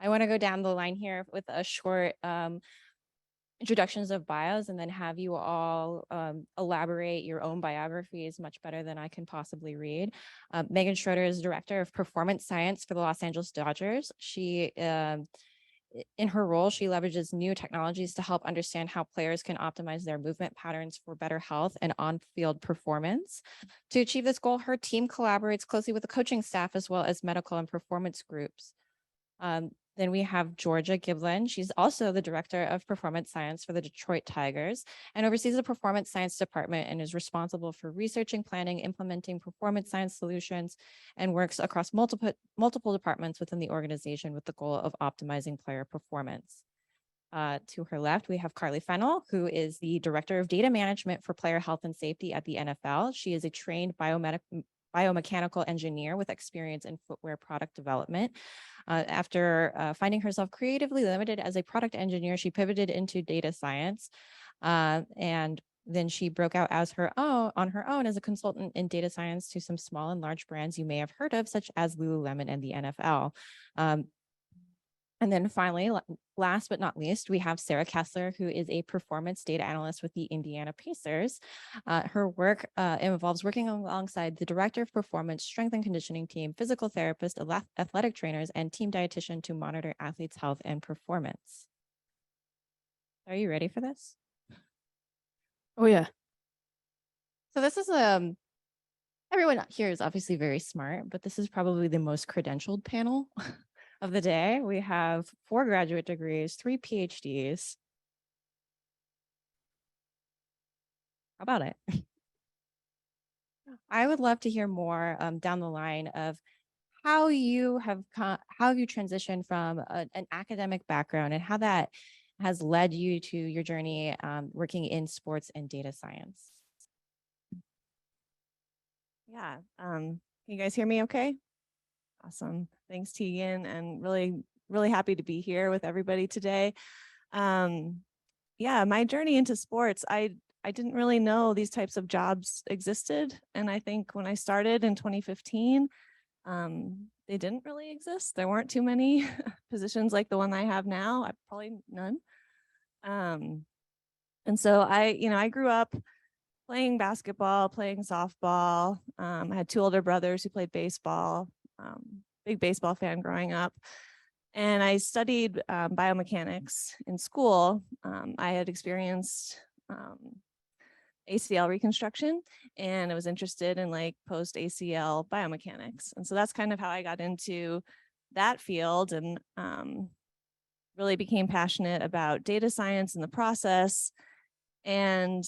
I want to go down the line here with a short introductions of bios and then have you all elaborate your own biographies much better than I can possibly read. Megan Schroeder is Director of Performance Science for the Los Angeles Dodgers. In her role, she leverages new technologies to help understand how players can optimize their movement patterns for better health and on-field performance. To achieve this goal, her team collaborates closely with the coaching staff as well as medical and performance groups. Then we have Georgia Giblin. She's also the Director of Performance Science for the Detroit Tigers and oversees the Performance Science Department and is responsible for researching, planning, implementing performance science solutions, and works across multiple departments within the organization with the goal of optimizing player performance. To her left, we have Carly Fennell, who is the Director of Data Management for Player Health and Safety at the NFL. She is a trained biomechanical engineer with experience in footwear product development. After finding herself creatively limited as a product engineer, she pivoted into data science. And then she broke out on her own as a consultant in data science to some small and large brands you may have heard of, such as Lululemon and the NFL. And then finally, last but not least, we have Sarah Kessler, who is a performance data analyst with the Indiana Pacers. Her work involves working alongside the director of performance, strength and conditioning team, physical therapist, athletic trainers, and team dietitian to monitor athletes' health and performance. Are you ready for this? Oh, yeah. So this is everyone here is obviously very smart, but this is probably the most credentialed panel of the day. We have 4 graduate degrees, 3 PhDs. How about it? I would love to hear more down the line of how you transitioned from an academic background and how that has led you to your journey working in sports and data science. Yeah. Can you guys hear me okay? Awesome. Thanks, Tegan, and really happy to be here with everybody today. Yeah, my journey into sports, I didn't really know these types of jobs existed. And I think when I started in 2015, they didn't really exist. There weren't too many positions like the one I have now, probably none. And so I grew up playing basketball, playing softball. I had 2 older brothers who played baseball, big baseball fan growing up. And I studied biomechanics in school. I had experienced ACL reconstruction, and I was interested in like post ACL biomechanics. And so that's kind of how I got into that field, and really became passionate about data science and the process, and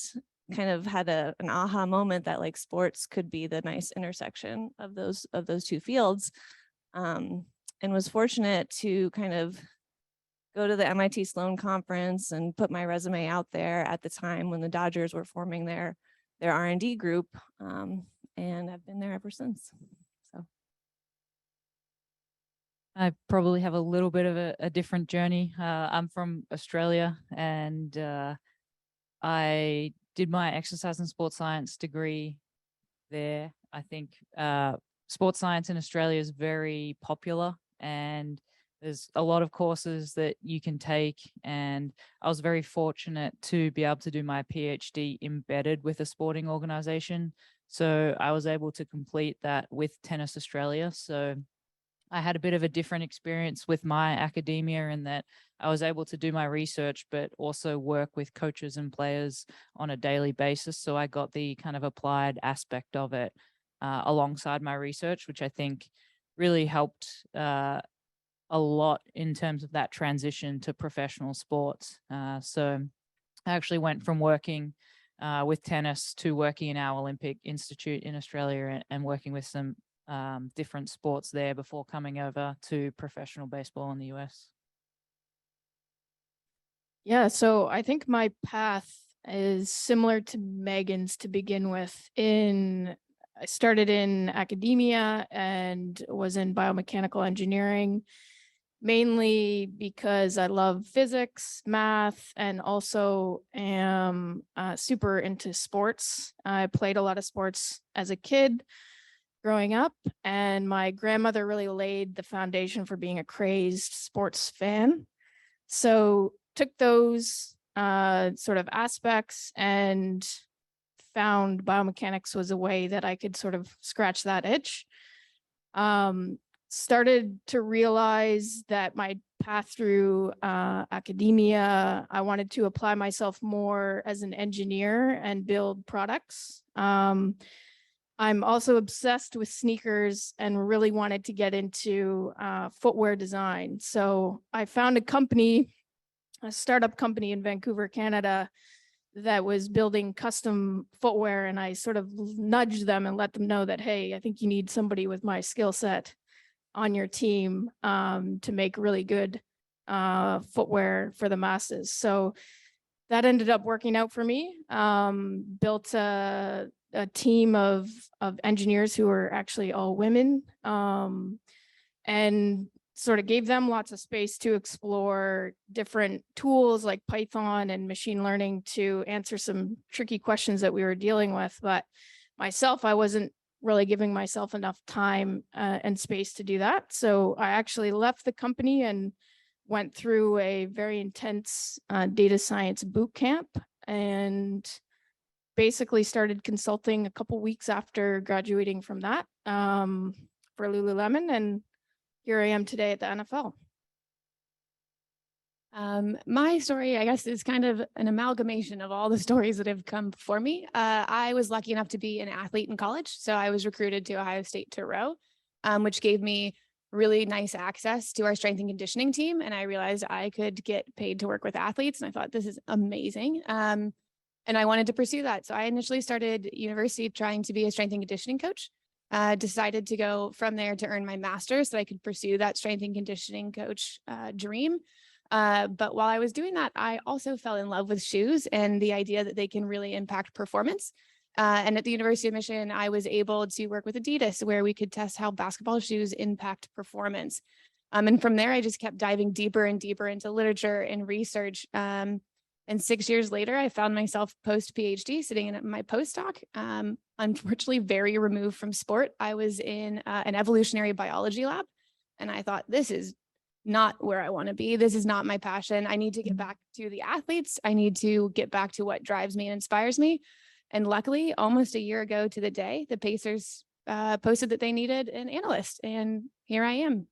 kind of had an aha moment that like sports could be the nice intersection of those 2 fields. And was fortunate to kind of go to the MIT Sloan conference and put my resume out there at the time when the Dodgers were forming their R&D group, and I've been there ever since. So I probably have a little bit of a different journey. I'm from Australia, and I did my exercise and sports science degree there. I think sports science in Australia is very popular, and there's a lot of courses that you can take. And I was very fortunate to be able to do my PhD embedded with a sporting organization. So I was able to complete that with Tennis Australia. So I had a bit of a different experience with my academia in that I was able to do my research, but also work with coaches and players on a daily basis. So I got the kind of applied aspect of it alongside my research, which I think really helped a lot in terms of that transition to professional sports. So I actually went from working with tennis to working in our Olympic Institute in Australia and working with some different sports there before coming over to professional baseball in the US. Yeah, so I think my path is similar to Megan's to begin with. I started in academia and was in biomechanical engineering, mainly because I love physics, math, and also am super into sports. I played a lot of sports as a kid. growing up, and my grandmother really laid the foundation for being a crazed sports fan. So took those sort of aspects and found biomechanics was a way that I could sort of scratch that itch. Started to realize that my path through academia, I wanted to apply myself more as an engineer and build products. I'm also obsessed with sneakers and really wanted to get into footwear design. So I found a startup company in Vancouver, Canada, that was building custom footwear. And I sort of nudged them and let them know that, hey, I think you need somebody with my skill set on your team to make really good footwear for the masses. So that ended up working out for me. Built a team of engineers who were actually all women, and sort of gave them lots of space to explore different tools like Python and machine learning to answer some tricky questions that we were dealing with. But myself, I wasn't really giving myself enough time and space to do that. So I actually left the company and went through a very intense data science boot camp, and basically started consulting a couple weeks after graduating from that for Lululemon. And here I am today at the NFL. My story, I guess, is kind of an amalgamation of all the stories that have come before me. I was lucky enough to be an athlete in college. So I was recruited to Ohio State to row, which gave me really nice access to our strength and conditioning team. And I realized I could get paid to work with athletes. And I thought, this is amazing. And I wanted to pursue that. So I initially started university trying to be a strength and conditioning coach. Decided to go from there to earn my master's so I could pursue that strength and conditioning coach dream. But while I was doing that, I also fell in love with shoes and the idea that they can really impact performance. And at the University of Michigan, I was able to work with Adidas, where we could test how basketball shoes impact performance. And from there, I just kept diving deeper and deeper into literature and research. And 6 years later, I found myself post-PhD sitting in my postdoc, unfortunately very removed from sport. I was in an evolutionary biology lab, and I thought, this is not where I want to be. This is not my passion. I need to get back to the athletes. I need to get back to what drives me and inspires me. And luckily, almost a year ago to the day, the Pacers posted that they needed an analyst, and here I am.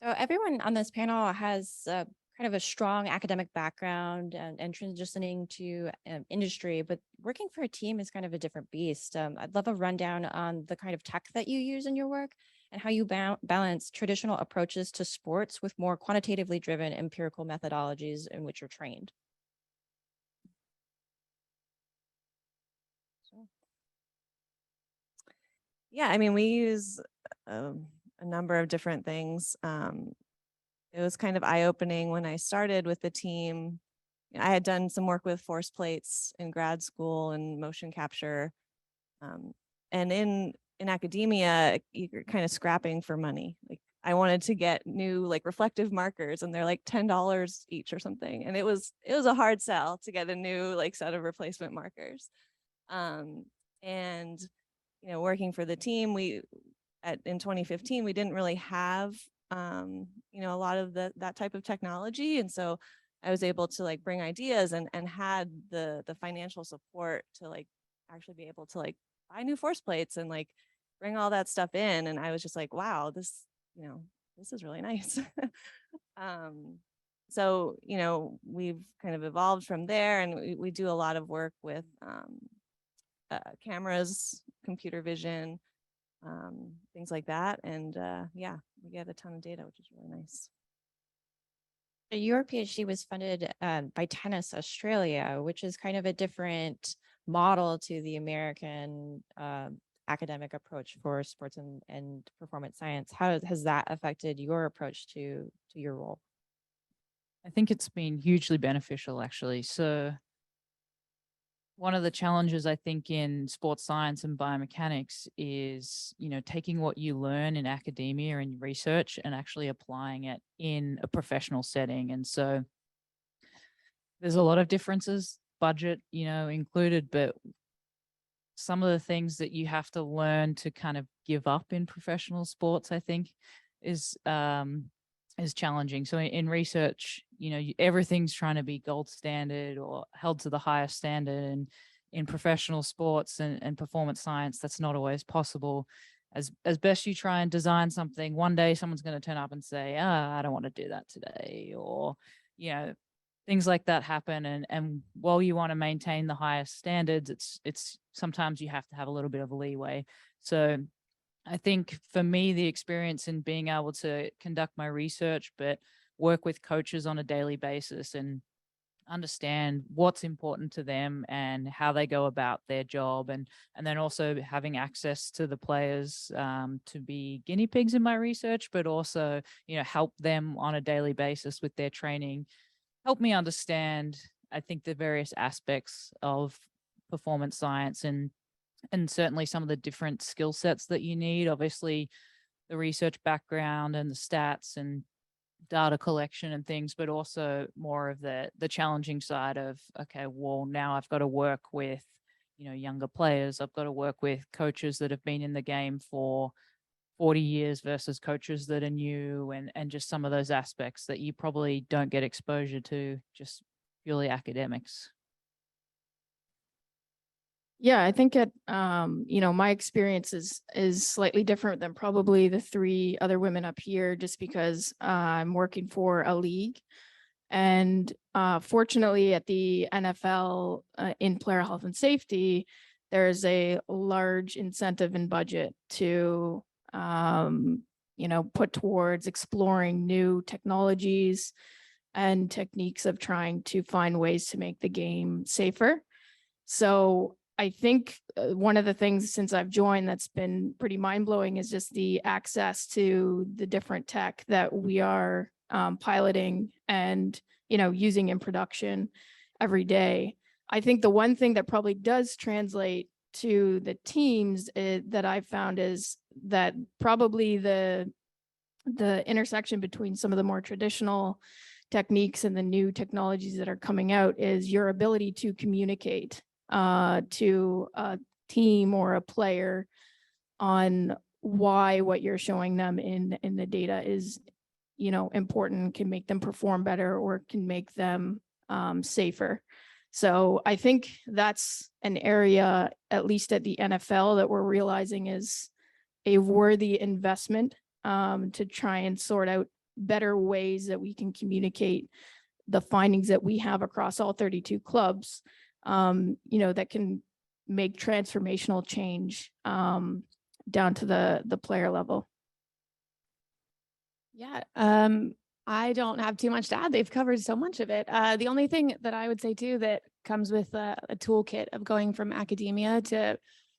So everyone on this panel has kind of a strong academic background and transitioning to industry, but working for a team is kind of a different beast. I'd love a rundown on the kind of tech that you use in your work and how you balance traditional approaches to sports with more quantitatively driven empirical methodologies in which you're trained. Yeah, I mean, we use a number of different things. It was kind of eye-opening when I started with the team. I had done some work with force plates in grad school and motion capture. And in academia, you're kind of scrapping for money. Like, I wanted to get new like reflective markers, and they're like $10 each or something. And it was a hard sell to get a new like set of replacement markers. And working for the team, in 2015, we didn't really have a lot of that type of technology. And so I was able to like bring ideas and had the financial support to like actually be able to like buy new force plates and like bring all that stuff in. And I was just like, wow, this is really nice. So, we've kind of evolved from there, and we do a lot of work with cameras, computer vision, things like that. And yeah, we get a ton of data, which is really nice. Your PhD was funded by Tennis Australia, which is kind of a different model to the American academic approach for sports and performance science. How has that affected your approach to your role? I think it's been hugely beneficial, actually. So one of the challenges I think in sports science and biomechanics is, taking what you learn in academia and research and actually applying it in a professional setting. And so there's a lot of differences, budget, included, but some of the things that you have to learn to kind of give up in professional sports, I think, is challenging. So in research, everything's trying to be gold standard or held to the highest standard. And in professional sports and performance science, that's not always possible. As best you try and design something, one day someone's going to turn up and say, I don't want to do that today. Or, things like that happen. And while you want to maintain the highest standards, it's sometimes you have to have a little bit of a leeway. So I think for me, the experience in being able to conduct my research, but work with coaches on a daily basis and understand what's important to them and how they go about their job, and then also having access to the players to be guinea pigs in my research, but also help them on a daily basis with their training, help me understand, I think, the various aspects of performance science and certainly some of the different skill sets that you need. Obviously, the research background and the stats and data collection and things, but also more of the challenging side of, okay, well, now I've got to work with, younger players. I've got to work with coaches that have been in the game for 40 years versus coaches that are new, and just some of those aspects that you probably don't get exposure to just purely academics. Yeah, I think my experience is slightly different than probably the three other women up here, just because I'm working for a league. And fortunately at the NFL in player health and safety, there's a large incentive and budget to, put towards exploring new technologies and techniques of trying to find ways to make the game safer. So I think one of the things since I've joined that's been pretty mind-blowing is just the access to the different tech that we are piloting and, using in production every day. I think the one thing that probably does translate to the teams that I've found is that probably the intersection between some of the more traditional techniques and the new technologies that are coming out is your ability to communicate to a team or a player on why what you're showing them in the data is, important, can make them perform better or can make them safer. So I think that's an area, at least at the NFL, that we're realizing is a worthy investment to try and sort out better ways that we can communicate the findings that we have across all 32 clubs. That can make transformational change down to the player level. Yeah, I don't have too much to add. They've covered so much of it. The only thing that I would say too that comes with a toolkit of going from academia to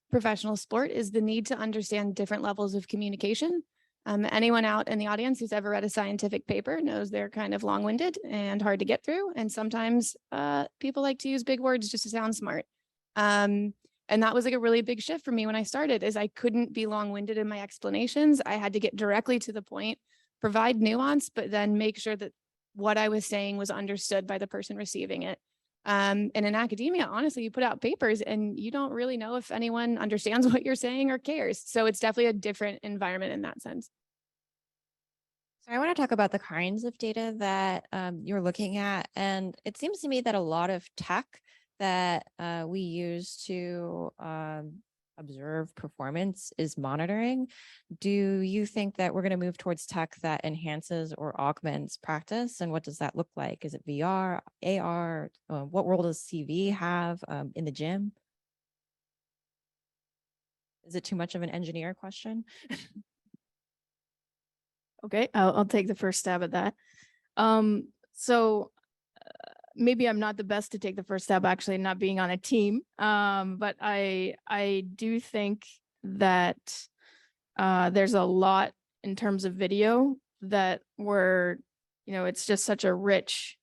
professional sport is the need to understand different levels of communication. Anyone out in the audience who's ever read a scientific paper knows they're kind of long-winded and hard to get through. And sometimes people like to use big words just to sound smart. And that was like a really big shift for me when I started, is I couldn't be long-winded in my explanations. I had to get directly to the point, provide nuance, but then make sure that what I was saying was understood by the person receiving it. And in academia, honestly, you put out papers and you don't really know if anyone understands what you're saying or cares. So it's definitely a different environment in that sense. So I want to talk about the kinds of data that you're looking at. And it seems to me that a lot of tech that we use to observe performance is monitoring. Do you think that we're going to move towards tech that enhances or augments practice? And what does that look like? Is it VR, AR? What role does CV have in the gym? Is it too much of an engineer question? Okay, I'll take the first stab at that. Maybe I'm not the best to take the first stab, actually, not being on a team. But I do think that there's a lot in terms of video that it's just such a rich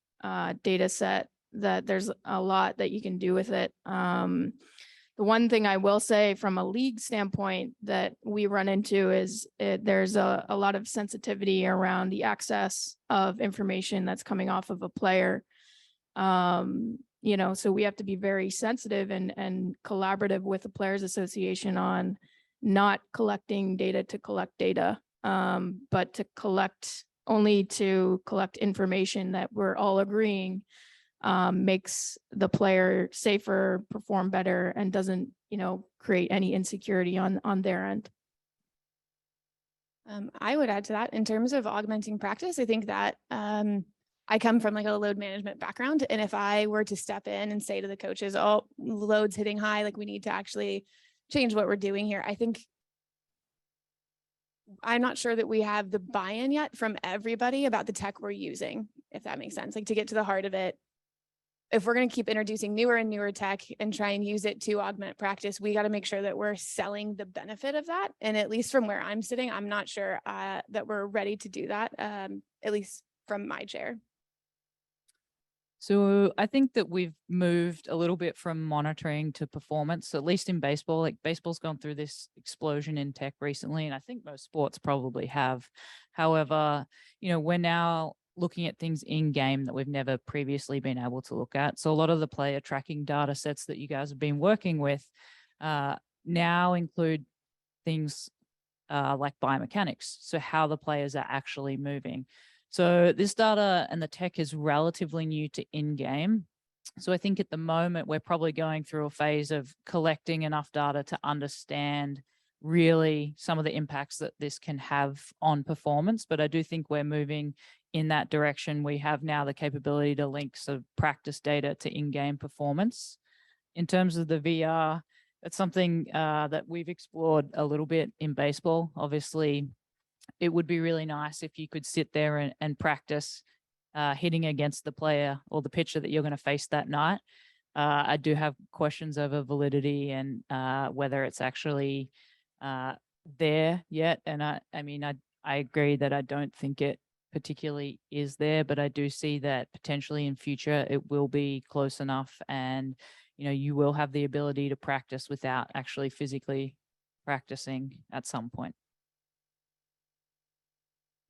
data set that there's a lot that you can do with it. The one thing I will say from a league standpoint that we run into is there's a lot of sensitivity around the access of information that's coming off of a player. So we have to be very sensitive and collaborative with the Players Association on not collecting data to collect data, but to collect information that we're all agreeing makes the player safer, perform better, and doesn't, create any insecurity on their end. I would add to that in terms of augmenting practice. I think that I come from like a load management background. And if I were to step in and say to the coaches, oh, load's hitting high, like we need to actually change what we're doing here, I think I'm not sure that we have the buy-in yet from everybody about the tech we're using, if that makes sense. Like to get to the heart of it, if we're going to keep introducing newer and newer tech and try and use it to augment practice, we got to make sure that we're selling the benefit of that. And at least from where I'm sitting, I'm not sure that we're ready to do that, at least from my chair. So I think that we've moved a little bit from monitoring to performance, at least in baseball. Like baseball's gone through this explosion in tech recently, and I think most sports probably have. However, we're now looking at things in game that we've never previously been able to look at. So a lot of the player tracking data sets that you guys have been working with now include things like biomechanics. So how the players are actually moving. So this data and the tech is relatively new to in-game. So I think at the moment, we're probably going through a phase of collecting enough data to understand really some of the impacts that this can have on performance. But I do think we're moving in that direction. We have now the capability to link sort of practice data to in-game performance. In terms of the VR, it's something that we've explored a little bit in baseball. Obviously, it would be really nice if you could sit there and practice hitting against the player or the pitcher that you're going to face that night. I do have questions over validity and whether it's actually there yet. And I agree that I don't think it particularly is there, but I do see that potentially in future it will be close enough, and you will have the ability to practice without actually physically practicing at some point.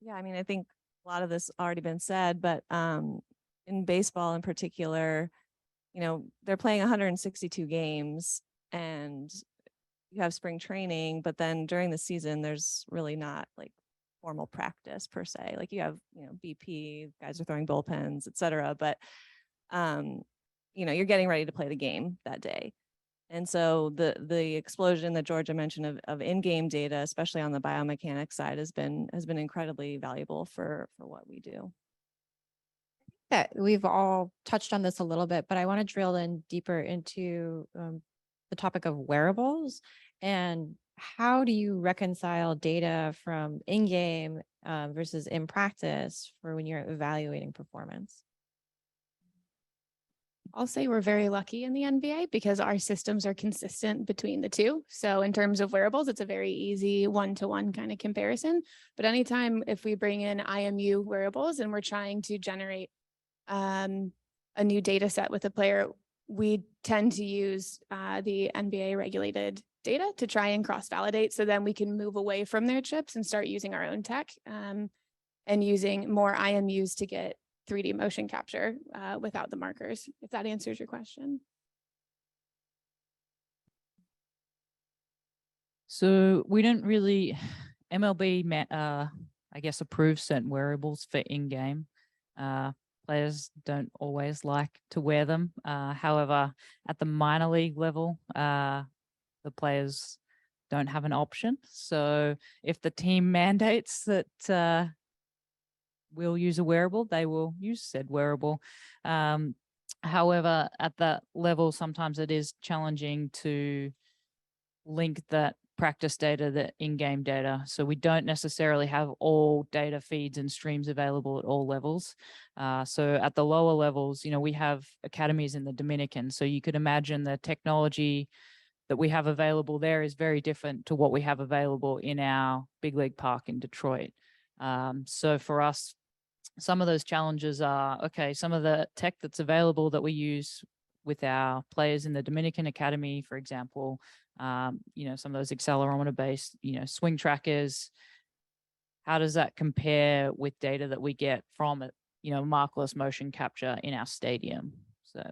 Yeah, I think a lot of this already been said, but in baseball in particular, they're playing 162 games and you have spring training, but then during the season, there's really not like formal practice per se. Like you have, BP, guys are throwing bullpens, et cetera, but you're getting ready to play the game that day. And so the explosion that Georgia mentioned of in-game data, especially on the biomechanics side, has been incredibly valuable for what we do. That we've all touched on this a little bit, but I want to drill in deeper into the topic of wearables and how do you reconcile data from in-game versus in practice for when you're evaluating performance? I'll say we're very lucky in the NBA because our systems are consistent between the two. So in terms of wearables, it's a very easy one-to-one kind of comparison. But anytime if we bring in IMU wearables and we're trying to generate a new data set with a player, we tend to use the NBA regulated data to try and cross-validate. So then we can move away from their chips and start using our own tech and using more IMUs to get 3D motion capture without the markers, if that answers your question. So we don't really, MLB, I guess, approves certain wearables for in-game. Players don't always like to wear them. However, at the minor league level, the players don't have an option. So if the team mandates that will use a wearable, they will use said wearable. However, at that level, sometimes it is challenging to link that practice data, the in-game data. So we don't necessarily have all data feeds and streams available at all levels. So at the lower levels, we have academies in the Dominican. So you could imagine the technology that we have available there is very different to what we have available in our big league park in Detroit. So for us, some of those challenges are, okay, some of the tech that's available that we use with our players in the Dominican Academy, for example, some of those accelerometer-based, swing trackers, how does that compare with data that we get from, markerless motion capture in our stadium? So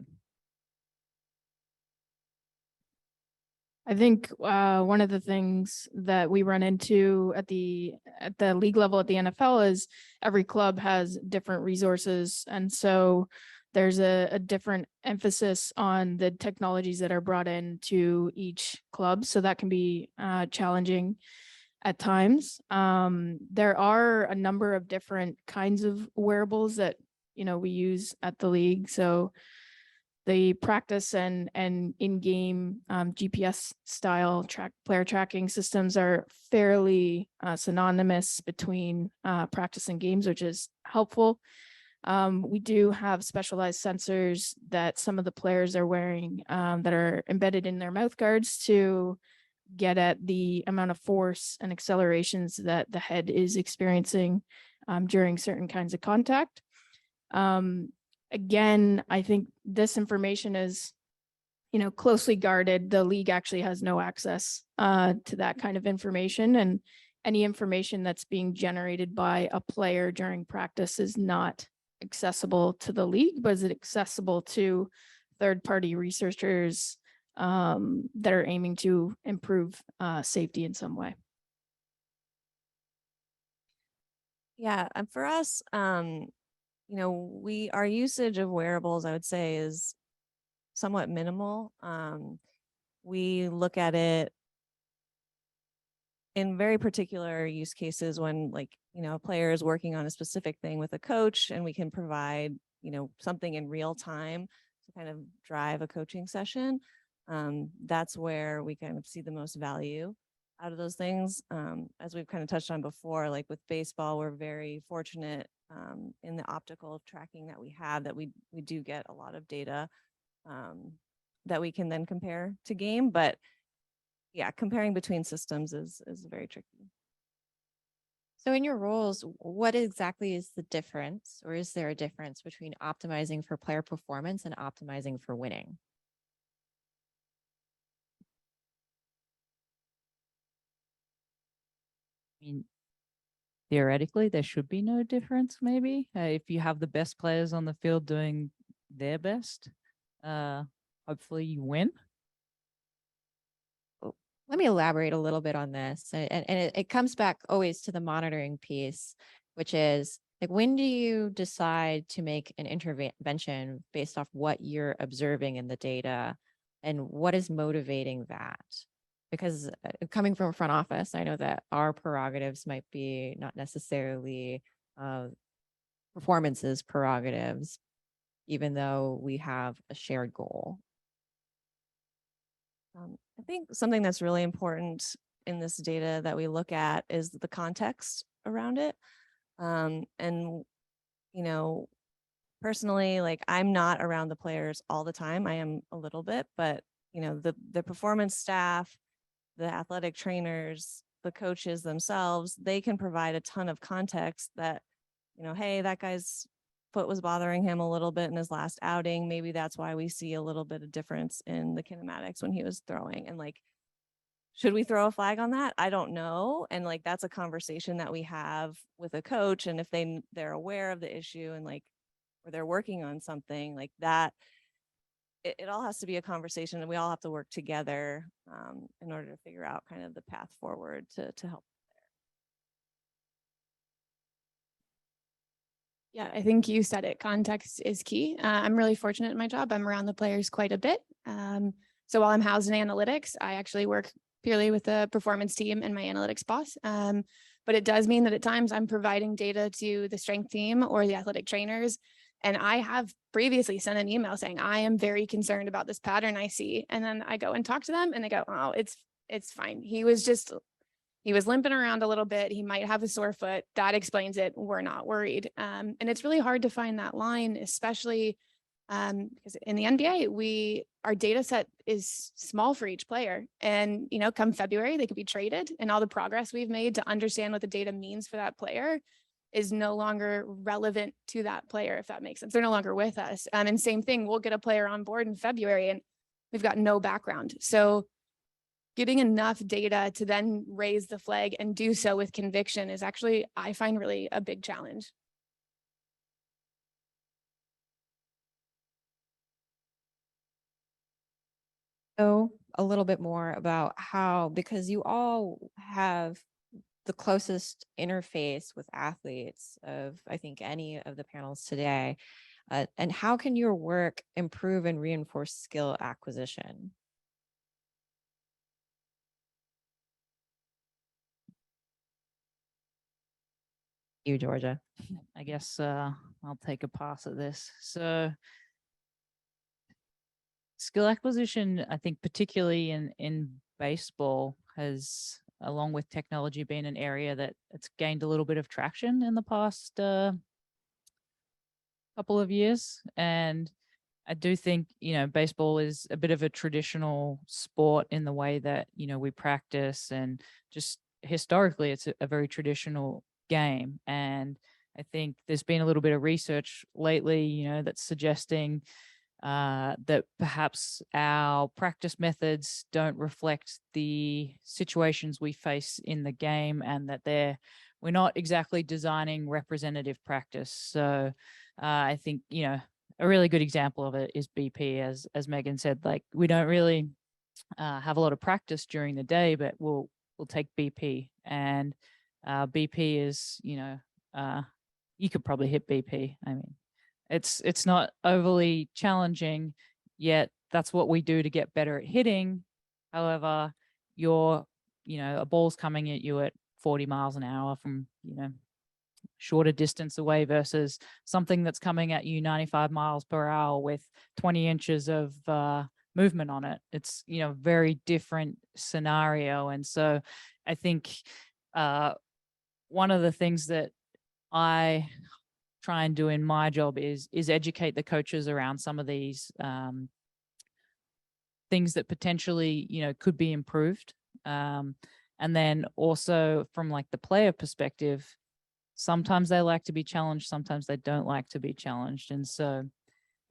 I think one of the things that we run into at the league level at the NFL is every club has different resources, and so there's a different emphasis on the technologies that are brought in to each club. So that can be challenging at times. There are a number of different kinds of wearables that we use at the league. So the practice and in-game GPS style player tracking systems are fairly synonymous between practice and games, which is helpful. We do have specialized sensors that some of the players are wearing that are embedded in their mouth guards to get at the amount of force and accelerations that the head is experiencing during certain kinds of contact. Again, I think this information is, closely guarded. The league actually has no access to that kind of information, and any information that's being generated by a player during practice is not accessible to the league, but is it accessible to third-party researchers that are aiming to improve safety in some way. Yeah, and for us, our usage of wearables, I would say, is somewhat minimal. We look at it in very particular use cases when, like, a player is working on a specific thing with a coach, and we can provide, something in real time to kind of drive a coaching session. That's where we kind of see the most value out of those things. As we've kind of touched on before, like with baseball, we're very fortunate in the optical tracking that we have, that we do get a lot of data that we can then compare to game. But yeah, comparing between systems is very tricky. So in your roles, what exactly is the difference, or is there a difference between optimizing for player performance and optimizing for winning? I mean, theoretically, there should be no difference, maybe. If you have the best players on the field doing their best, hopefully you win. Let me elaborate a little bit on this. And it comes back always to the monitoring piece, which is like, when do you decide to make an intervention based off what you're observing in the data, and what is motivating that? Because coming from a front office, I know that our prerogatives might be not necessarily performances prerogatives, even though we have a shared goal. I think something that's really important in this data that we look at is the context around it. And, personally, like, I'm not around the players all the time. I am a little bit, but, the performance staff, the athletic trainers, the coaches themselves, they can provide a ton of context that, hey, that guy's foot was bothering him a little bit in his last outing. Maybe that's why we see a little bit of difference in the kinematics when he was throwing. And, like, should we throw a flag on that? I don't know. And, like, that's a conversation that we have with a coach. And if they're aware of the issue, and, like, or they're working on something like that, it all has to be a conversation, and we all have to work together in order to figure out kind of the path forward to help. Yeah, I think you said it. Context is key. I'm really fortunate in my job. I'm around the players quite a bit. So while I'm housed in analytics, I actually work purely with the performance team and my analytics boss. But it does mean that at times I'm providing data to the strength team or the athletic trainers. And I have previously sent an email saying, I am very concerned about this pattern I see. And then I go and talk to them, and they go, oh, it's fine. He was limping around a little bit. He might have a sore foot. That explains it. We're not worried. And it's really hard to find that line, especially because in the NBA, our data set is small for each player. And, come February, they could be traded, and all the progress we've made to understand what the data means for that player is no longer relevant to that player, if that makes sense. They're no longer with us. And same thing, we'll get a player on board in February and we've got no background. So getting enough data to then raise the flag and do so with conviction is actually, I find, really a big challenge. So a little bit more about how, because you all have the closest interface with athletes of, I think, any of the panels today, and how can your work improve and reinforce skill acquisition? You, Georgia. I guess I'll take a pass at this. So skill acquisition, I think particularly in baseball, has, along with technology, been an area that it's gained a little bit of traction in the past couple of years. And I do think, baseball is a bit of a traditional sport in the way that, we practice, and just historically it's a very traditional game. And I think there's been a little bit of research lately, that's suggesting that perhaps our practice methods don't reflect the situations we face in the game, and that we're not exactly designing representative practice. So I think, a really good example of it is BP, as Megan said. Like, we don't really have a lot of practice during the day, but we'll take BP, and BP is, you could probably hit BP. I mean, it's not overly challenging, yet that's what we do to get better at hitting. However, a ball's coming at you at 40 miles an hour from, shorter distance away, versus something that's coming at you 95 miles per hour with 20 inches of movement on it. It's, very different scenario. And so I think one of the things that I try and do in my job is educate the coaches around some of these things that potentially, could be improved. And then also from like the player perspective, sometimes they like to be challenged, sometimes they don't like to be challenged. And so,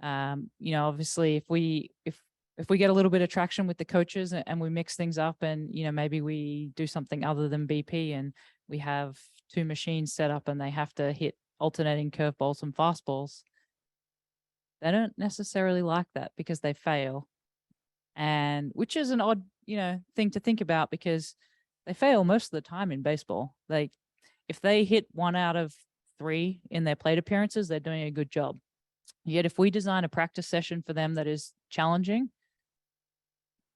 obviously if we get a little bit of traction with the coaches and we mix things up, and, maybe we do something other than BP, and we have two machines set up and they have to hit alternating curveballs and fastballs, they don't necessarily like that because they fail. And which is an odd, thing to think about, because they fail most of the time in baseball. Like, if they hit 1 out of 3 in their plate appearances, they're doing a good job. Yet if we design a practice session for them that is challenging,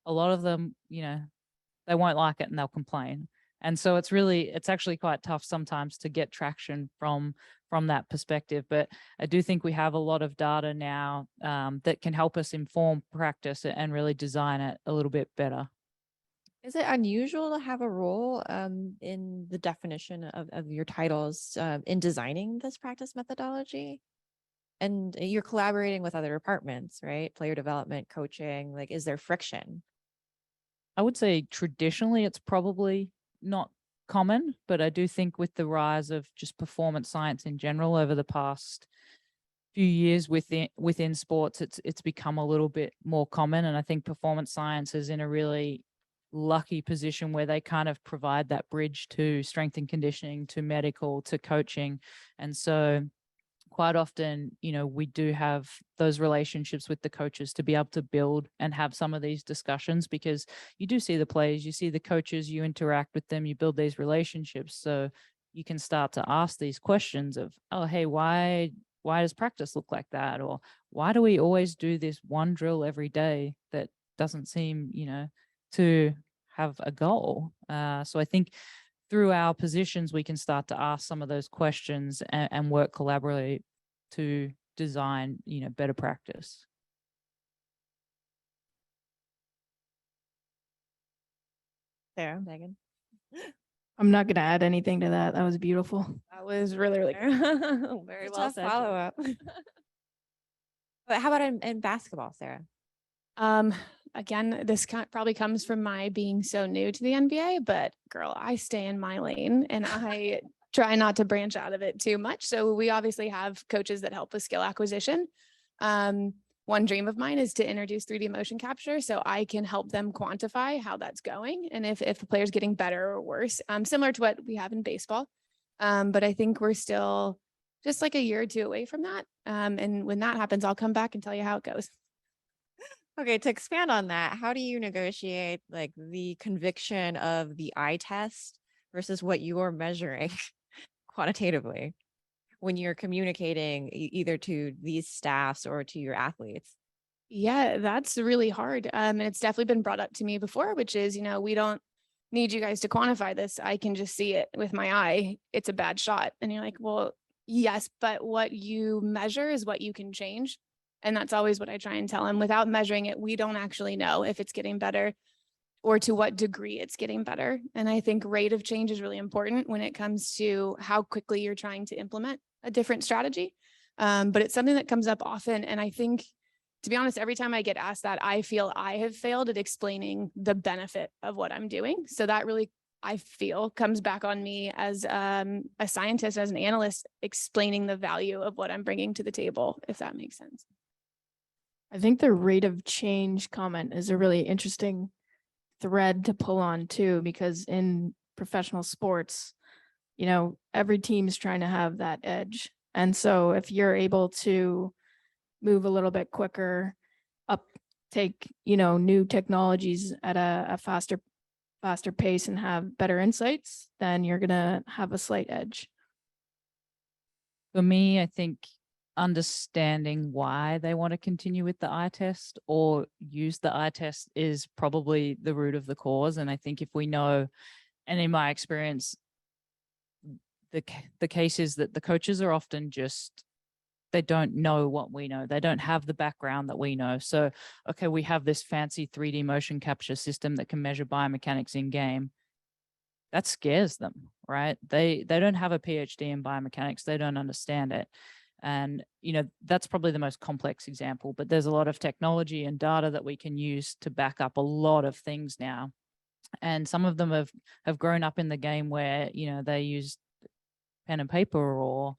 a lot of them, they won't like it and they'll complain. And so it's actually quite tough sometimes to get traction from that perspective. But I do think we have a lot of data now that can help us inform practice and really design it a little bit better. Is it unusual to have a role in the definition of your titles in designing this practice methodology? And you're collaborating with other departments, right? Player development, coaching, like, is there friction? I would say traditionally it's probably not common, but I do think with the rise of just performance science in general over the past few years within sports, it's become a little bit more common. And I think performance science is in a really lucky position where they kind of provide that bridge to strength and conditioning, to medical, to coaching. And so quite often, we do have those relationships with the coaches to be able to build and have some of these discussions, because you do see the players, you see the coaches, you interact with them, you build these relationships. So you can start to ask these questions of, oh, hey, why does practice look like that? Or why do we always do this one drill every day that doesn't seem, to have a goal? So I think through our positions, we can start to ask some of those questions and work collaboratively to design, better practice. Sarah, Megan? I'm not going to add anything to that. That was beautiful. That was really, really good. Very It's a well tough said. follow-up. But how about in basketball, Sarah? Again, this probably comes from my being so new to the NBA, but girl, I stay in my lane and I try not to branch out of it too much. So we obviously have coaches that help with skill acquisition. One dream of mine is to introduce 3D motion capture so I can help them quantify how that's going and if the player's getting better or worse, similar to what we have in baseball. But I think we're still just like a year or two away from that. And when that happens, I'll come back and tell you how it goes. Okay, to expand on that, how do you negotiate like the conviction of the eye test versus what you're measuring quantitatively when you're communicating either to these staffs or to your athletes? Yeah, that's really hard. And it's definitely been brought up to me before, which is, we don't need you guys to quantify this. I can just see it with my eye. It's a bad shot. And you're like, well, yes, but what you measure is what you can change. And that's always what I try and tell them. Without measuring it, we don't actually know if it's getting better or to what degree it's getting better. And I think rate of change is really important when it comes to how quickly you're trying to implement a different strategy. But it's something that comes up often. And I think, to be honest, every time I get asked that, I feel I have failed at explaining the benefit of what I'm doing. So that really, I feel, comes back on me as a scientist, as an analyst, explaining the value of what I'm bringing to the table, if that makes sense. I think the rate of change comment is a really interesting thread to pull on too, because in professional sports, every team's trying to have that edge. And so if you're able to move a little bit quicker, uptake, new technologies at a faster pace and have better insights, then you're gonna have a slight edge. For me, I think understanding why they want to continue with the eye test or use the eye test is probably the root of the cause. And I think if we know, and in my experience, the case is that the coaches are often just, they don't know what we know. They don't have the background that we know. So, okay, we have this fancy 3D motion capture system that can measure biomechanics in game. That scares them, right? They don't have a PhD in biomechanics. They don't understand it. And, that's probably the most complex example, but there's a lot of technology and data that we can use to back up a lot of things now. And some of them have grown up in the game where, they use pen and paper or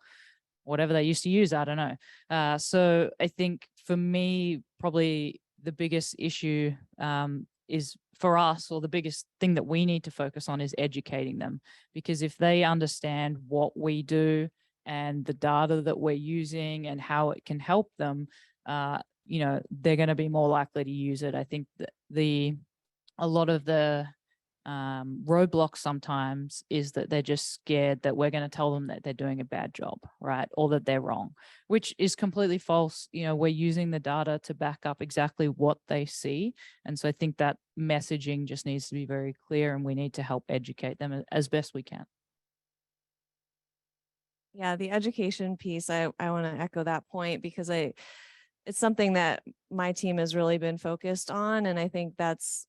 whatever they used to use. I don't know. So I think for me, probably the biggest issue is for us, or the biggest thing that we need to focus on is educating them. Because if they understand what we do and the data that we're using and how it can help them, they're going to be more likely to use it. I think that a lot of the roadblock sometimes is that they're just scared that we're going to tell them that they're doing a bad job, right? Or that they're wrong, which is completely false. We're using the data to back up exactly what they see. And so I think that messaging just needs to be very clear, and we need to help educate them as best we can. Yeah, the education piece, I want to echo that point because it's something that my team has really been focused on. And I think that's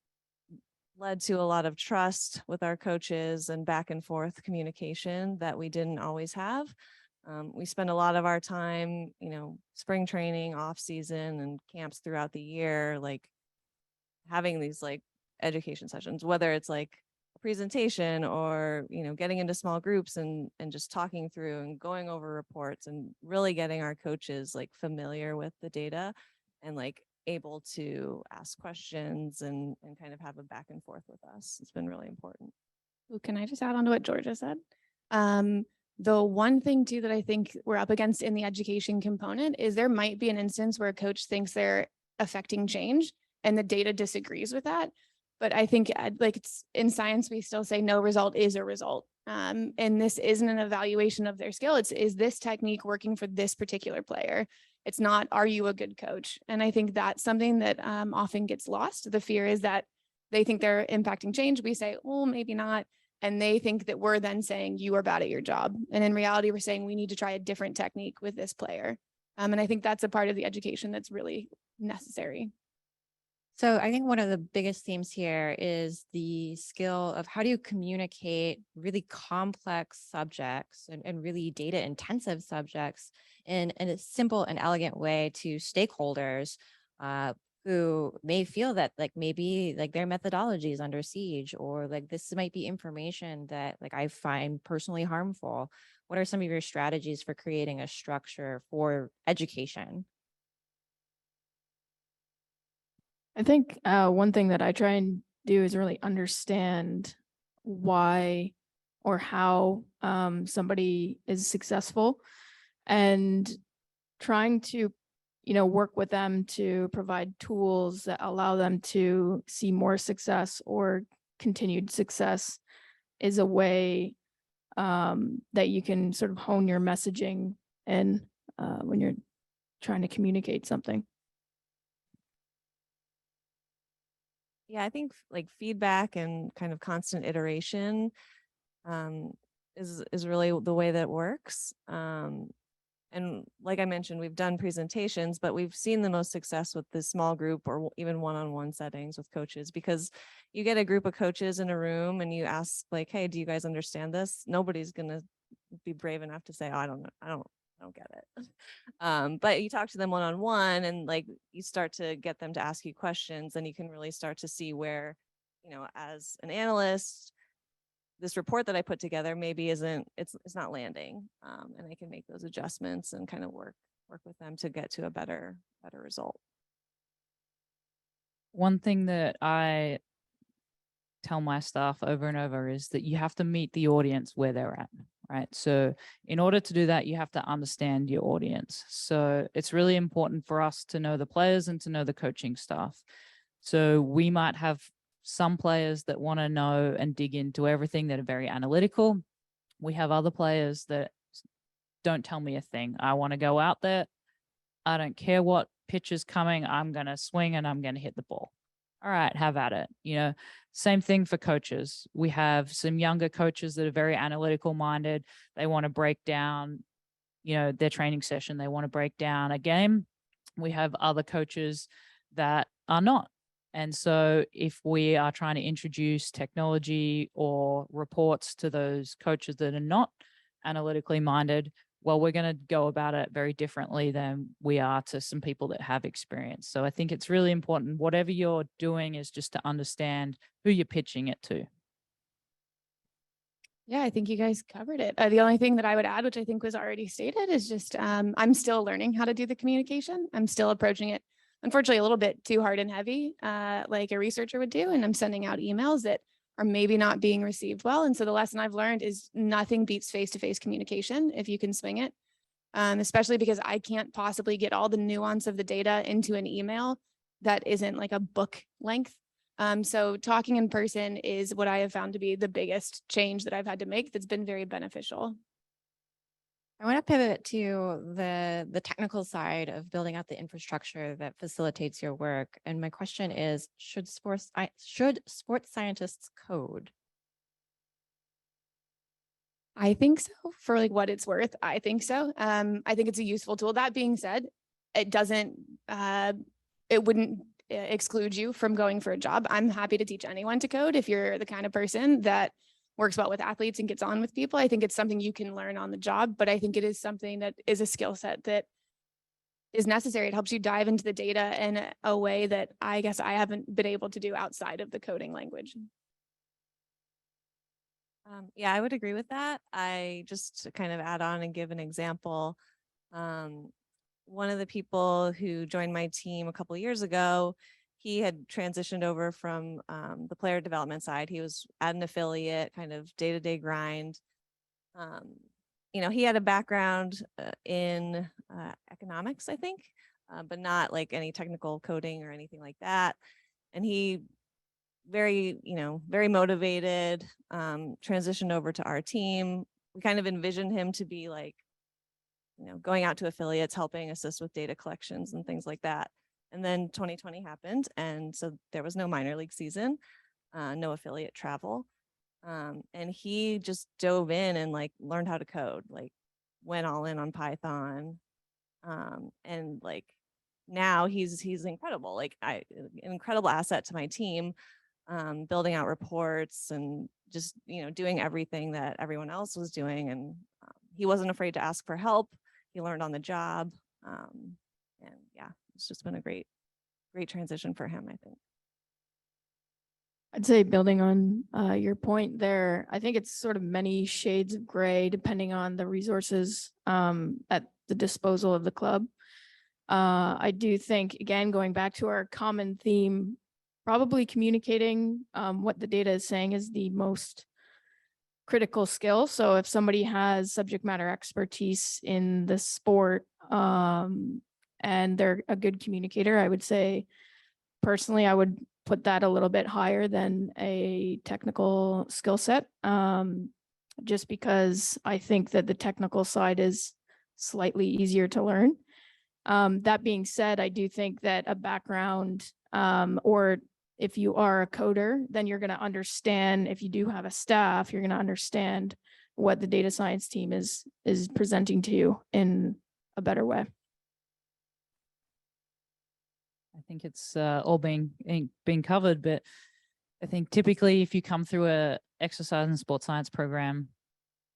led to a lot of trust with our coaches and back and forth communication that we didn't always have. We spend a lot of our time, spring training, off season, and camps throughout the year, like having these like education sessions, whether it's like a presentation or, getting into small groups and just talking through and going over reports and really getting our coaches like familiar with the data and like able to ask questions and kind of have a back and forth with us. It's been really important. Ooh, can I just add on to what Georgia said? The one thing too that I think we're up against in the education component is there might be an instance where a coach thinks they're affecting change and the data disagrees with that. But I think like it's in science, we still say no result is a result. And this isn't an evaluation of their skill. Is this technique working for this particular player? It's not, are you a good coach? And I think that's something that often gets lost. The fear is that they think they're impacting change. We say, well, maybe not. And they think that we're then saying you are bad at your job. And in reality, we're saying we need to try a different technique with this player. And I think that's a part of the education that's really necessary. So I think one of the biggest themes here is the skill of how do you communicate really complex subjects and really data intensive subjects in a simple and elegant way to stakeholders who may feel that like maybe like their methodology is under siege, or like this might be information that like I find personally harmful. What are some of your strategies for creating a structure for education? I think one thing that I try and do is really understand why or how somebody is successful, and trying to work with them to provide tools that allow them to see more success or continued success is a way that you can sort of hone your messaging and when you're trying to communicate something. Yeah, I think like feedback and kind of constant iteration is really the way that works. And like I mentioned, we've done presentations, but we've seen the most success with the small group or even one-on-one settings with coaches, because you get a group of coaches in a room and you ask like, hey, do you guys understand this? Nobody's gonna be brave enough to say, oh, I don't know. I don't get it. But you talk to them one-on-one and like you start to get them to ask you questions, and you can really start to see where, as an analyst, this report that I put together maybe it's not landing. And I can make those adjustments and kind of work with them to get to a better result. One thing that I tell my staff over and over is that you have to meet the audience where they're at, right? So in order to do that, you have to understand your audience. So it's really important for us to know the players and to know the coaching staff. So we might have some players that want to know and dig into everything, that are very analytical. We have other players that don't tell me a thing. I want to go out there. I don't care what pitch is coming. I'm going to swing and I'm going to hit the ball. All right, have at it. Same thing for coaches. We have some younger coaches that are very analytical minded. They want to break down, their training session. They want to break down a game. We have other coaches that are not. And so if we are trying to introduce technology or reports to those coaches that are not analytically minded, well, we're going to go about it very differently than we are to some people that have experience. So I think it's really important, whatever you're doing, is just to understand who you're pitching it to. Yeah, I think you guys covered it. The only thing that I would add, which I think was already stated, is just I'm still learning how to do the communication. I'm still approaching it, unfortunately, a little bit too hard and heavy, like a researcher would do. And I'm sending out emails that are maybe not being received well. And so the lesson I've learned is nothing beats face-to-face communication if you can swing it, especially because I can't possibly get all the nuance of the data into an email that isn't like a book length. So talking in person is what I have found to be the biggest change that I've had to make that's been very beneficial. I want to pivot to the technical side of building out the infrastructure that facilitates your work. And my question is, should sports scientists code? I think so, for like what it's worth. I think so. I think it's a useful tool. That being said, it wouldn't exclude you from going for a job. I'm happy to teach anyone to code if you're the kind of person that works well with athletes and gets on with people. I think it's something you can learn on the job, but I think it is something that is a skill set that is necessary. It helps you dive into the data in a way that I guess I haven't been able to do outside of the coding language. Yeah, I would agree with that. I just to kind of add on and give an example. One of the people who joined my team a couple of years ago, he had transitioned over from the player development side. He was at an affiliate, kind of day-to-day grind. He had a background in economics, I think, but not like any technical coding or anything like that. And he very motivated, transitioned over to our team. We kind of envisioned him to be like, going out to affiliates, helping assist with data collections and things like that. And then 2020 happened. And so there was no minor league season, no affiliate travel. And he just dove in and like learned how to code, like went all in on Python. And like now he's incredible, like an incredible asset to my team, building out reports and just, doing everything that everyone else was doing. And he wasn't afraid to ask for help. He learned on the job. And yeah, it's just been a great transition for him, I think. I'd say building on your point there, I think it's sort of many shades of gray depending on the resources at the disposal of the club. I do think, again, going back to our common theme, probably communicating what the data is saying is the most critical skill. So if somebody has subject matter expertise in the sport and they're a good communicator. I would say personally, I would put that a little bit higher than a technical skill set. Just because I think that the technical side is slightly easier to learn. That being said, I do think that a background, or if you are a coder, then you're going to understand, if you do have a staff, you're going to understand what the data science team is presenting to you in a better way. I think it's all being covered, but I think typically if you come through a exercise and sports science program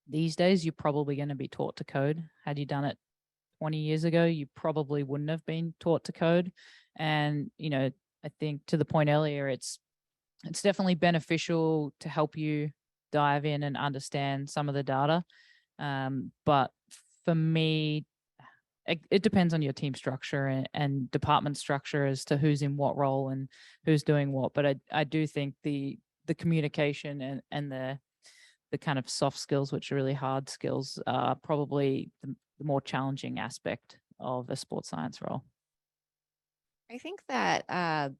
these days, you're probably going to be taught to code. Had you done it 20 years ago, you probably wouldn't have been taught to code. And, you know, I think to the point earlier, it's definitely beneficial to help you dive in and understand some of the data. But for me, it depends on your team structure and department structure as to who's in what role and who's doing what. But I do think the communication and the kind of soft skills, which are really hard skills, are probably the more challenging aspect of a sports science role. I think that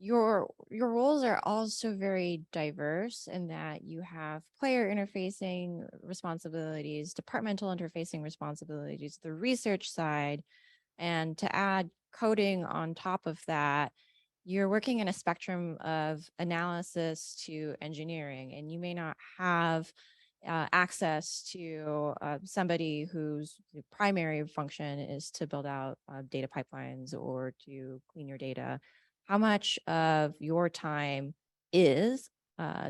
your roles are also very diverse in that you have player interfacing responsibilities, departmental interfacing responsibilities, the research side, and to add coding on top of that, you're working in a spectrum of analysis to engineering, and you may not have access to somebody whose primary function is to build out data pipelines or to clean your data. How much of your time is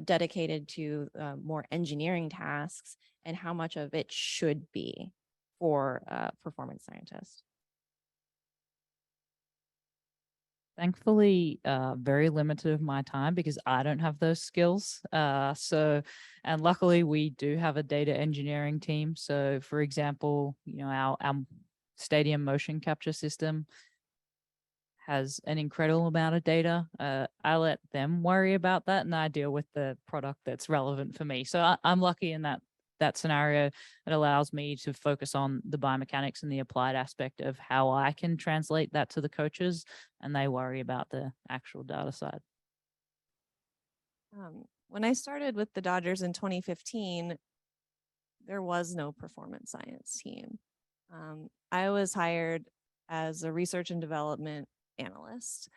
dedicated to more engineering tasks, and how much of it should be for performance scientists? Thankfully, very limited of my time because I don't have those skills. And luckily we do have a data engineering team. So for example, you know, our stadium motion capture system has an incredible amount of data. I let them worry about that, and I deal with the product that's relevant for me. So I'm lucky in that scenario. It allows me to focus on the biomechanics and the applied aspect of how I can translate that to the coaches, and they worry about the actual data side. When I started with the Dodgers in 2015, there was no performance science team. I was hired as a research and development analyst.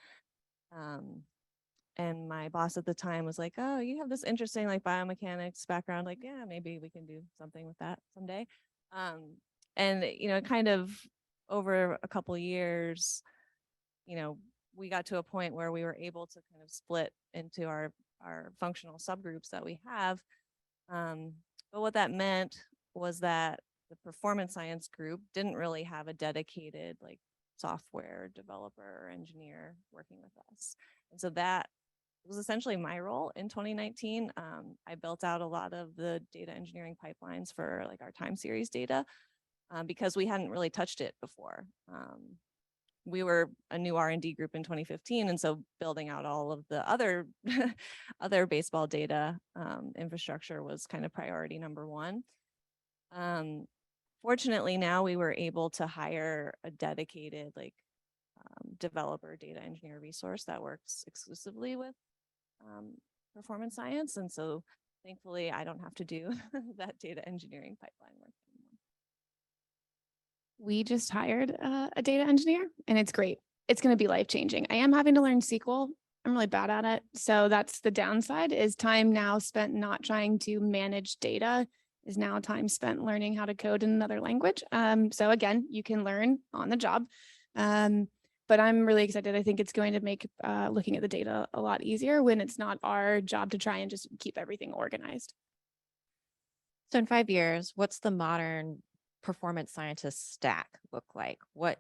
And my boss at the time was like, oh, you have this interesting like biomechanics background. Like, yeah, maybe we can do something with that someday. And, you know, kind of over a couple of years, you know, we got to a point where we were able to kind of split into our functional subgroups that we have. But what that meant was that the performance science group didn't really have a dedicated like software developer or engineer working with us. And so that was essentially my role in 2019. I built out a lot of the data engineering pipelines for like our time series data because we hadn't really touched it before. We were a new R&D group in 2015. And so building out all of the other other baseball data infrastructure was kind of priority number one. Fortunately, now we were able to hire a dedicated like developer data engineer resource that works exclusively with performance science. And so thankfully, I don't have to do that data engineering pipeline work anymore. We just hired a data engineer and it's great. It's going to be life-changing. I am having to learn SQL. I'm really bad at it. So that's the downside, is time now spent not trying to manage data is now time spent learning how to code in another language. So again, you can learn on the job. But I'm really excited. I think it's going to make looking at the data a lot easier when it's not our job to try and just keep everything organized. So in 5 years, what's the modern performance scientist stack look like? What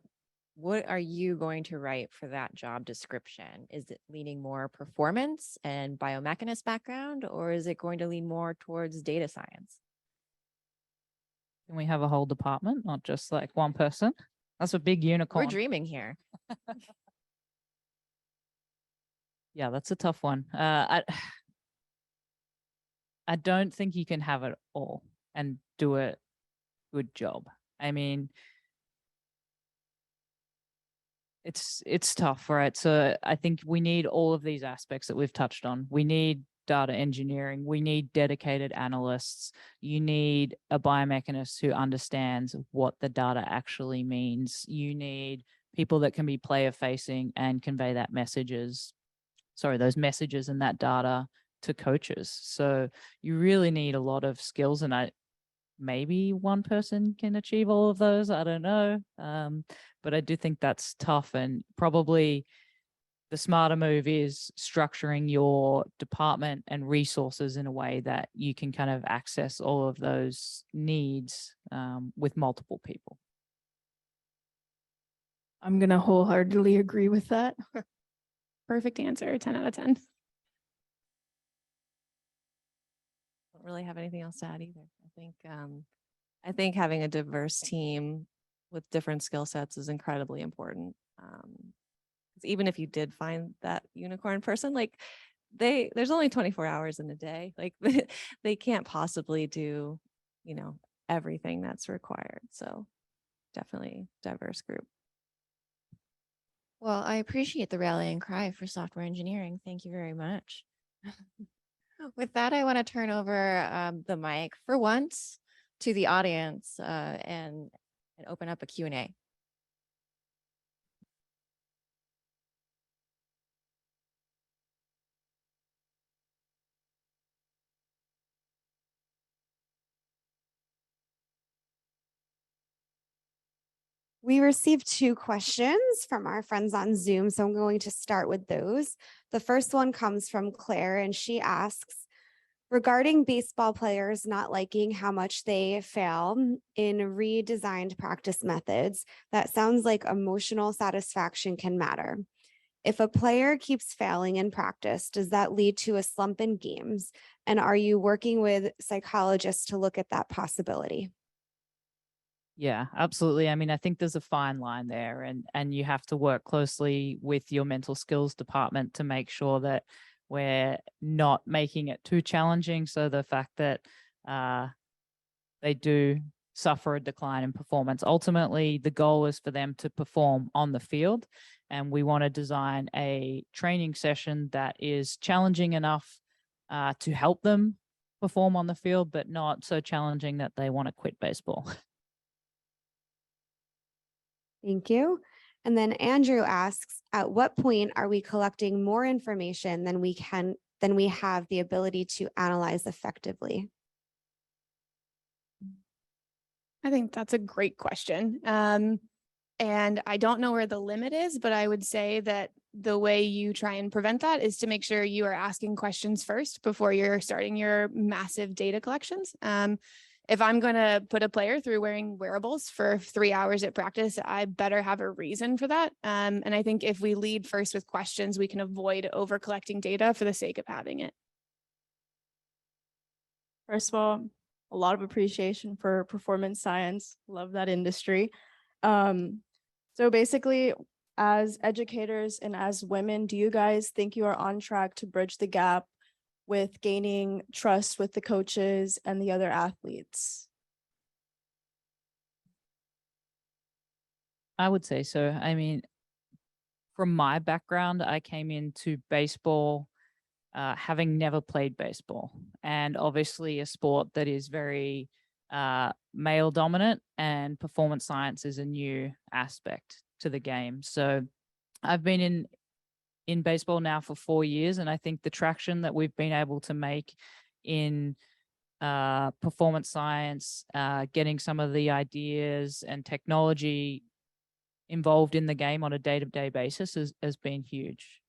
are you going to write for that job description? Is it leaning more performance and biomechanist background, or is it going to lean more towards data science? Can we have a whole department, not just like one person? That's a big unicorn. We're dreaming here. Yeah, that's a tough one. I don't think you can have it all and do a good job. I mean, It's tough, right? So I think we need all of these aspects that we've touched on. We need data engineering. We need dedicated analysts. You need a biomechanist who understands what the data actually means. You need people that can be player facing and convey those messages and that data to coaches. So you really need a lot of skills, and maybe one person can achieve all of those. I don't know. But I do think that's tough, and probably the smarter move is structuring your department and resources in a way that you can kind of access all of those needs with multiple people. I'm going to wholeheartedly agree with that. Perfect answer, 10 out of 10. Don't really have anything else to add either. I think having a diverse team with different skill sets is incredibly important. 'Cause even if you did find that unicorn person, like there's only 24 hours in a day. Like they can't possibly do, everything that's required. So definitely diverse group. Well, I appreciate the rallying cry for software engineering. Thank you very much. With that, I want to turn over the mic for once to the audience and open up a Q&A. We received 2 questions from our friends on Zoom, so I'm going to start with those. The first one comes from Claire, and she asks, regarding baseball players not liking how much they fail in redesigned practice methods, that sounds like emotional satisfaction can matter. If a player keeps failing in practice, does that lead to a slump in games? And are you working with psychologists to look at that possibility? Yeah, absolutely. I mean, I think there's a fine line there, and you have to work closely with your mental skills department to make sure that we're not making it too challenging. So the fact that they do suffer a decline in performance, ultimately the goal is for them to perform on the field, and we want to design a training session that is challenging enough to help them perform on the field, but not so challenging that they want to quit baseball. Thank you. And then Andrew asks, at what point are we collecting more information than we have the ability to analyze effectively? I think that's a great question. And I don't know where the limit is, but I would say that the way you try and prevent that is to make sure you are asking questions first before you're starting your massive data collections. If I'm going to put a player through wearing wearables for 3 hours at practice, I better have a reason for that. And I think if we lead first with questions, we can avoid over collecting data for the sake of having it. First of all, a lot of appreciation for performance science. Love that industry. So basically, as educators and as women, do you guys think you are on track to bridge the gap with gaining trust with the coaches and the other athletes? I would say so. I mean, from my background, I came into baseball having never played baseball, and obviously a sport that is very male dominant, and performance science is a new aspect to the game. So I've been in baseball now for 4 years, and I think the traction that we've been able to make in performance science, getting some of the ideas and technology involved in the game on a day-to-day basis has been huge.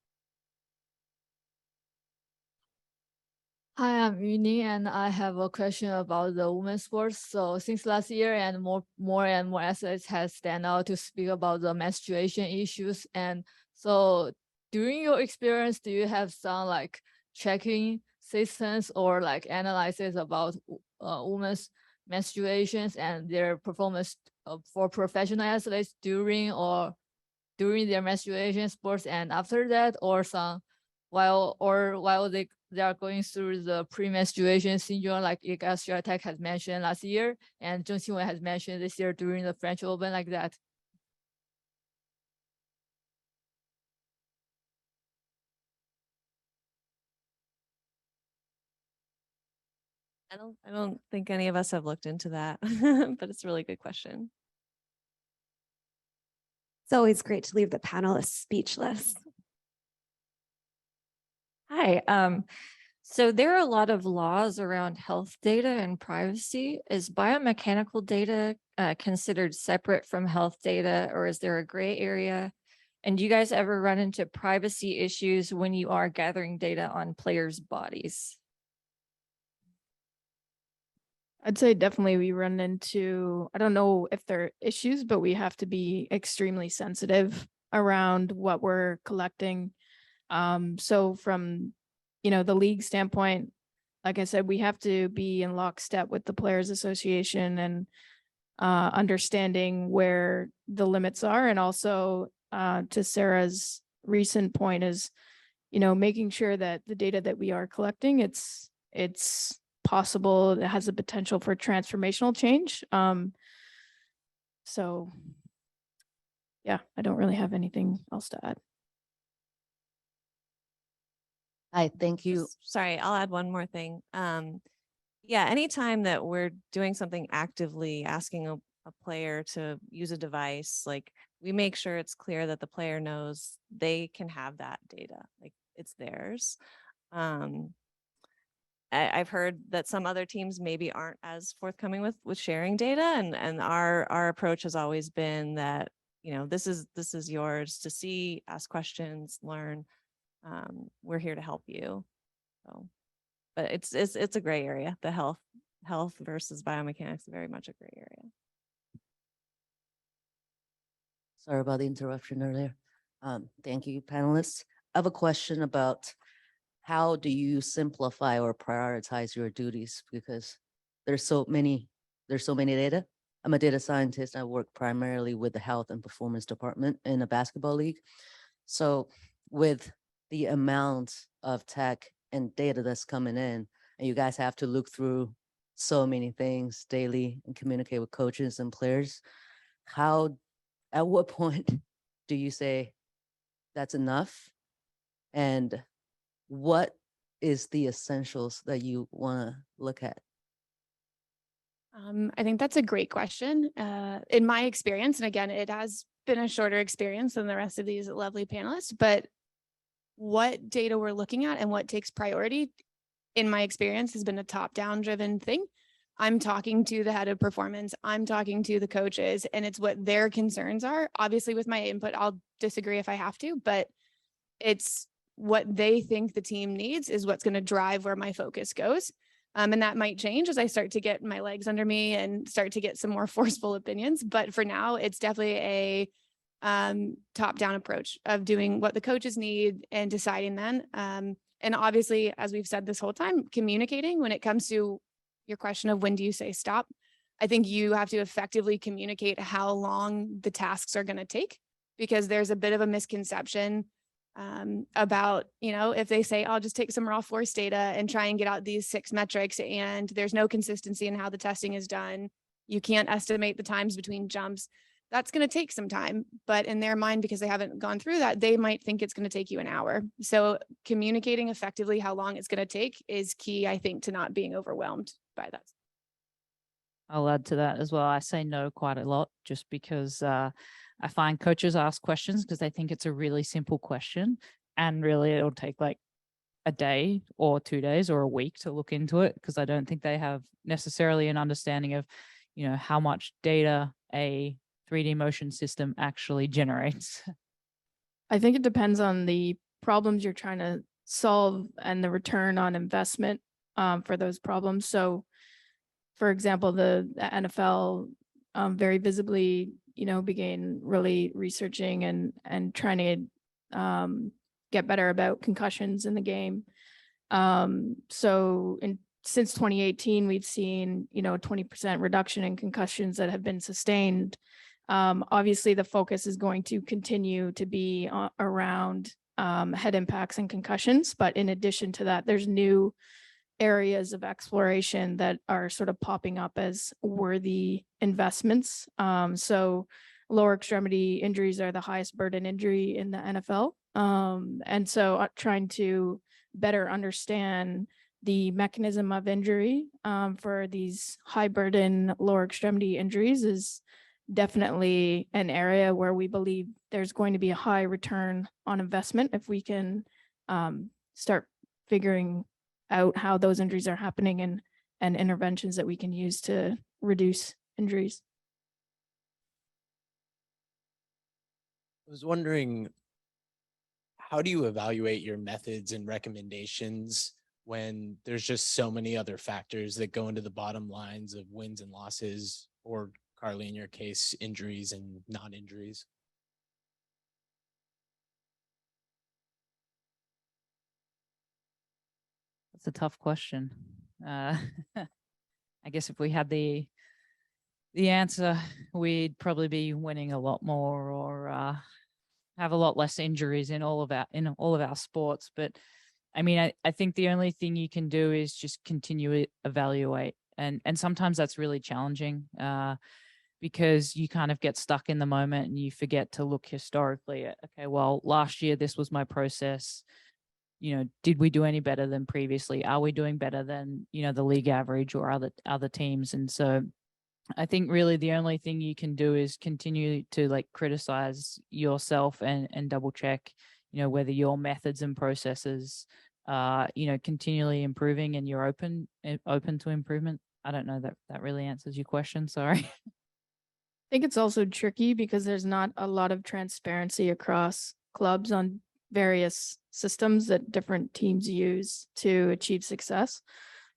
Hi, I'm Yuni, and I have a question about the women's sports. So since last year, and more and more athletes has stand out to speak about the menstruation issues. And so during your experience, do you have some like checking systems or like analysis about women's menstruations and their performance for professional athletes during their menstruation sports and after that, or some while they are going through the pre-menstruation syndrome, like Iga Swiatek has mentioned last year, and Zheng Qinwen has mentioned this year during the French Open, like that? I don't think any of us have looked into that, but it's a really good question. It's always great to leave the panelists speechless. Hi. So there are a lot of laws around health data and privacy. Is biomechanical data considered separate from health data, or is there a gray area? And do you guys ever run into privacy issues when you are gathering data on players' bodies? I'd say definitely we run into, I don't know if there are issues, but we have to be extremely sensitive around what we're collecting. So from, the league standpoint, like I said, we have to be in lockstep with the Players Association and understanding where the limits are. And also to Sarah's recent point is, making sure that the data that we are collecting, it's possible, it has the potential for transformational change. So yeah, I don't really have anything else to add. Hi, thank you. Sorry, I'll add one more thing. Yeah, anytime that we're doing something actively, asking a player to use a device, like we make sure it's clear that the player knows they can have that data, like it's theirs. I've heard that some other teams maybe aren't as forthcoming with sharing data, and our approach has always been that, this is yours to see, ask questions, learn. We're here to help you. So, but it's a gray area. The health versus biomechanics is very much a gray area. Sorry about the interruption earlier. Thank you, panelists. I have a question about how do you simplify or prioritize your duties? Because there's so many data. I'm a data scientist. I work primarily with the health and performance department in a basketball league. So with the amount of tech and data that's coming in, and you guys have to look through so many things daily and communicate with coaches and players, at what point do you say that's enough? And what is the essentials that you want to look at? I think that's a great question. In my experience, and again, it has been a shorter experience than the rest of these lovely panelists, but what data we're looking at and what takes priority, in my experience, has been a top-down driven thing. I'm talking to the head of performance, I'm talking to the coaches, and it's what their concerns are. Obviously, with my input, I'll disagree if I have to, but it's what they think the team needs is what's going to drive where my focus goes. And that might change as I start to get my legs under me and start to get some more forceful opinions. But for now, it's definitely a top-down approach of doing what the coaches need and deciding then. And obviously, as we've said this whole time, communicating when it comes to your question of when do you say stop, I think you have to effectively communicate how long the tasks are going to take, because there's a bit of a misconception about, if they say, I'll just take some raw force data and try and get out these 6 metrics, and there's no consistency in how the testing is done. You can't estimate the times between jumps. That's going to take some time, but in their mind, because they haven't gone through that, they might think it's going to take you an hour. So communicating effectively how long it's going to take is key, I think, to not being overwhelmed by that. I'll add to that as well. I say no quite a lot just because I find coaches ask questions because they think it's a really simple question, and really it'll take like a day or 2 days or a week to look into it, because I don't think they have necessarily an understanding of, how much data a 3D motion system actually generates. I think it depends on the problems you're trying to solve and the return on investment for those problems. So, for example, the NFL very visibly, began really researching and trying to get better about concussions in the game. Since 2018, we've seen, a 20% reduction in concussions that have been sustained. Obviously, the focus is going to continue to be around head impacts and concussions. But in addition to that, there's new areas of exploration that are sort of popping up as worthy investments. So lower extremity injuries are the highest burden injury in the NFL. And so trying to better understand the mechanism of injury for these high burden lower extremity injuries is definitely an area where we believe there's going to be a high return on investment if we can start figuring out how those injuries are happening and interventions that we can use to reduce injuries. I was wondering, how do you evaluate your methods and recommendations when there's just so many other factors that go into the bottom lines of wins and losses, or Carly, in your case, injuries and non-injuries? That's a tough question. I guess if we had the answer, we'd probably be winning a lot more, or have a lot less injuries in all of our sports. But I mean, I think the only thing you can do is just continue to evaluate, and sometimes that's really challenging because you kind of get stuck in the moment and you forget to look historically at, okay, well, last year this was my process. You know, did we do any better than previously? Are we doing better than, you know, the league average or other teams? And so I think really the only thing you can do is continue to like criticize yourself and double check, you know, whether your methods and processes are, you know, continually improving and you're open to improvement. I don't know that really answers your question. Sorry. I think it's also tricky because there's not a lot of transparency across clubs on various systems that different teams use to achieve success.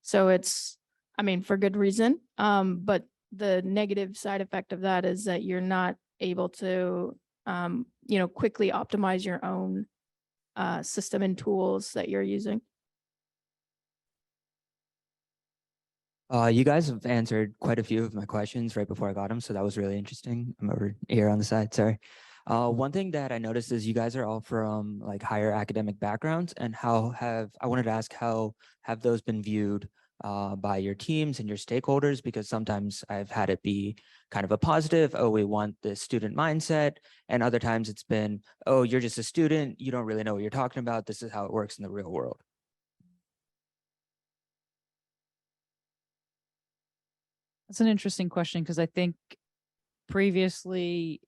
So it's, I mean, for good reason. But the negative side effect of that is that you're not able to, you know, quickly optimize your own system and tools that you're using. You guys have answered quite a few of my questions right before I got them, so that was really interesting. I'm over here on the side, sorry. One thing that I noticed is you guys are all from like higher academic backgrounds, and I wanted to ask, how have those been viewed by your teams and your stakeholders? Because sometimes I've had it be kind of a positive, oh, we want the student mindset, and other times it's been, oh, you're just a student, you don't really know what you're talking about, this is how it works in the real world. That's an interesting question, because I think previously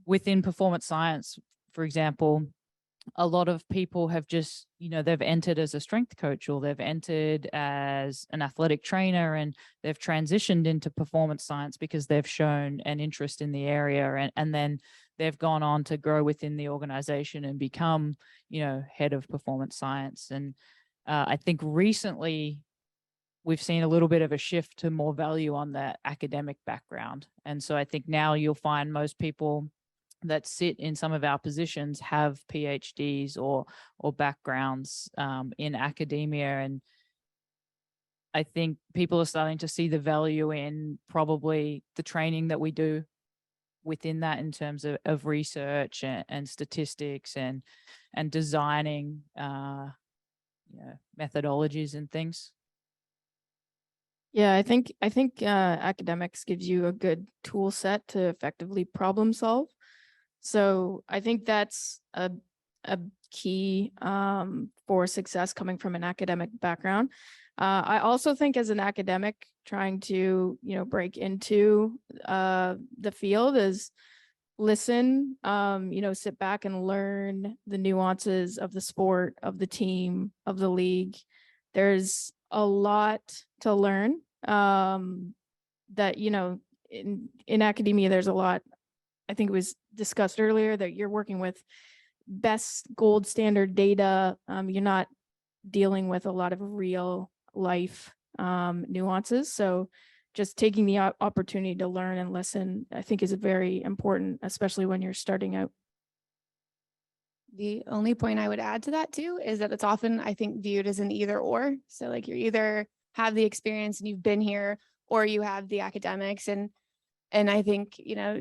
within performance science, for example, a lot of people have just, you know, they've entered as a strength coach or they've entered as an athletic trainer and they've transitioned into performance science because they've shown an interest in the area, and then they've gone on to grow within the organization and become, you know, head of performance science. And I think recently we've seen a little bit of a shift to more value on that academic background. And so I think now you'll find most people that sit in some of our positions have PhDs or backgrounds in academia. And I think people are starting to see the value in probably the training that we do within that in terms of research and statistics and designing methodologies and things. Yeah, I think academics gives you a good tool set to effectively problem solve. So I think that's a key for success coming from an academic background. I also think as an academic trying to, you know, break into the field is listen, you know, sit back and learn the nuances of the sport, of the team, of the league. There's a lot to learn that, you know, in academia, there's a lot. I think it was discussed earlier that you're working with best gold standard data. You're not dealing with a lot of real life nuances. So just taking the opportunity to learn and listen, I think, is very important, especially when you're starting out. The only point I would add to that too is that it's often, I think, viewed as an either or. So like you either have the experience and you've been here, or you have the academics. And I think, you know,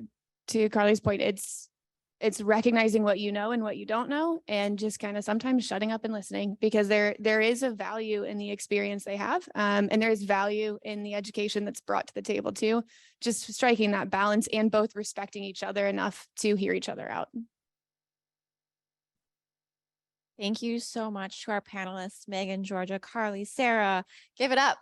to Carly's point, it's recognizing what you know and what you don't know, and just kind of sometimes shutting up and listening, because there is a value in the experience they have. And there is value in the education that's brought to the table too, just striking that balance and both respecting each other enough to hear each other out. Thank you so much to our panelists, Megan, Georgia, Carly, Sarah. Give it up.